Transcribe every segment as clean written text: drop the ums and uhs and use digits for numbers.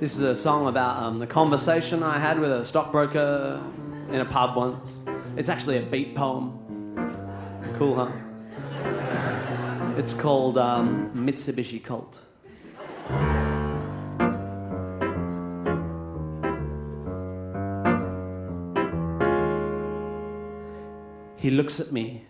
This is a song about the conversation I had with a stockbroker in a pub once. It's actually a beat poem. Cool, huh? It's called Mitsubishi Colt. He looks at me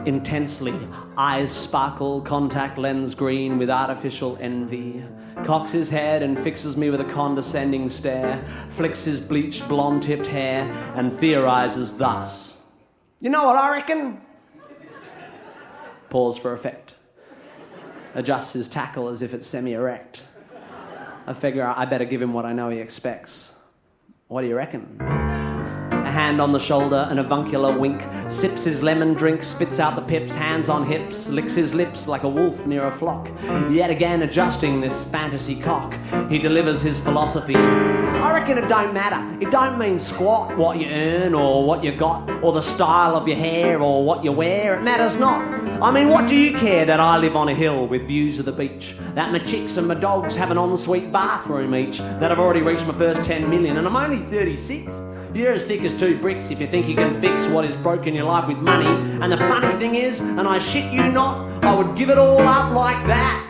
intensely, eyes sparkle, contact lens green with artificial envy, cocks his head and fixes me with a condescending stare, flicks his bleached blonde-tipped hair and theorizes thus. You know what I reckon? Pause for effect. Adjusts his tackle as if it's semi-erect. I figure I better give him what I know he expects. What do you reckon? A hand on the shoulder, an avuncular wink, sips his lemon drink, spits out the pips, hands on hips, licks his lips like a wolf near a flock. Yet again adjusting this fantasy cock, he delivers his philosophy. I reckon it don't matter. It don't mean squat what you earn or what you got or the style of your hair or what you wear. It matters not. I mean, what do you care that I live on a hill with views of the beach, that my chicks and my dogs have an ensuite bathroom each, that I've already reached my first 10 million and I'm only 36? You're as thick as 2 bricks if you think you can fix what is broken in your life with money. And the funny thing is, and I shit you not, I would give it all up like that.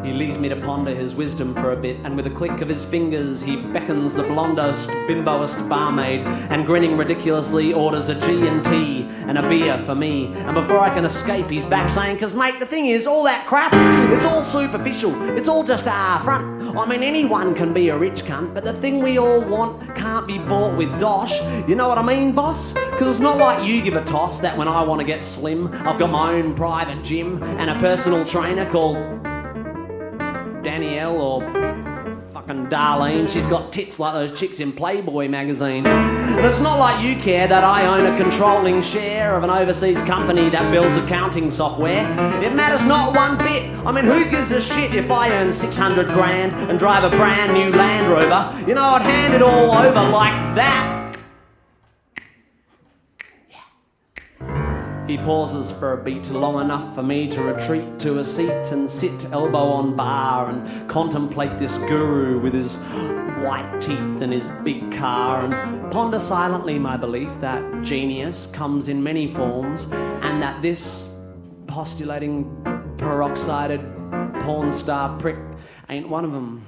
He leaves me to ponder his wisdom for a bit, and with a click of his fingers he beckons the blondest, bimboest barmaid, and grinning ridiculously orders a G&T and a beer for me. And before I can escape he's back saying, 'Cause mate, the thing is, all that crap, it's all superficial, it's all just a front. I mean, anyone can be a rich cunt, but the thing we all want can't be bought with dosh. You know what I mean, boss? 'Cause it's not like you give a toss that when I want to get slim, I've got my own private gym and a personal trainer called Danielle or fucking Darlene. She's got tits like those chicks in Playboy magazine. And it's not like you care that I own a controlling share of an overseas company that builds accounting software. It matters not one bit. I mean, who gives a shit if I earn 600 grand and drive a brand new Land Rover? You know, I'd hand it all over like that. He pauses for a beat long enough for me to retreat to a seat and sit elbow on bar and contemplate this guru with his white teeth and his big car and ponder silently my belief that genius comes in many forms and that this postulating peroxided porn star prick ain't one of them.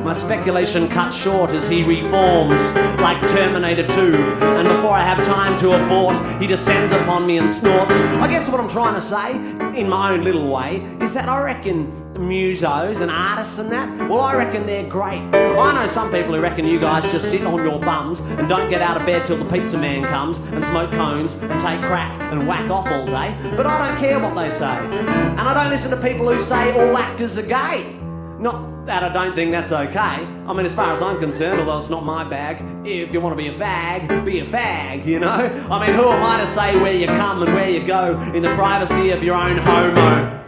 My speculation cut short as he reforms like Terminator 2, and before I have time to abort, he descends upon me and snorts. I guess what I'm trying to say, in my own little way, is that I reckon musos and artists and that, well, I reckon they're great. I know some people who reckon you guys just sit on your bums and don't get out of bed till the pizza man comes and smoke cones and take crack and whack off all day, but I don't care what they say. And I don't listen to people who say all actors are gay. Not that I don't think that's okay. I mean, as far as I'm concerned, although it's not my bag, if you want to be a fag, you know? I mean, who am I to say where you come and where you go in the privacy of your own homo?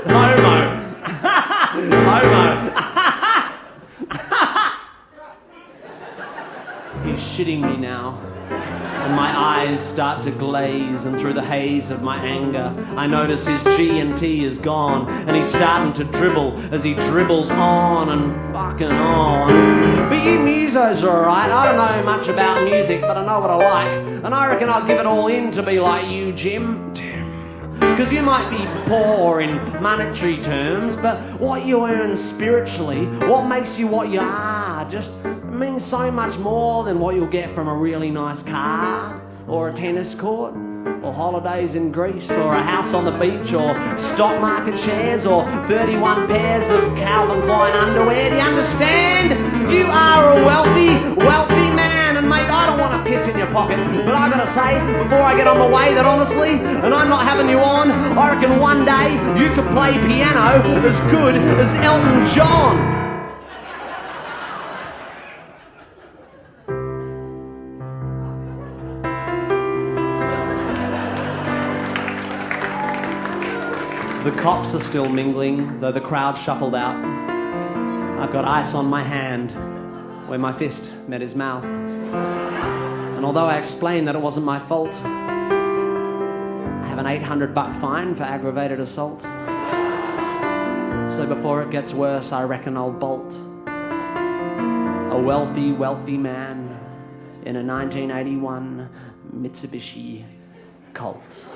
Homo. He's shitting me now. And my eyes start to glaze, and through the haze of my anger, I notice his G&T is gone, and he's starting to dribble as he dribbles on and fucking on. But you musos are alright. I don't know much about music, but I know what I like, and I reckon I'll give it all in to be like you, Jim. Because you might be poor in monetary terms, but what you earn spiritually, what makes you what you are, just means so much more than what you'll get from a really nice car, or a tennis court, or holidays in Greece, or a house on the beach, or stock market shares, or 31 pairs of Calvin Klein underwear. Do you understand? You are a wealthy man, and mate, I don't want to piss in your pocket, but I gotta say, before I get on my way, that honestly, and I'm not having you on, I reckon one day you could play piano as good as Elton John. The cops are still mingling, though the crowd shuffled out. I've got ice on my hand, where my fist met his mouth. And although I explained that it wasn't my fault, I have an $800 fine for aggravated assault. So before it gets worse, I reckon I'll bolt. A wealthy, wealthy man in a 1981 Mitsubishi Colt.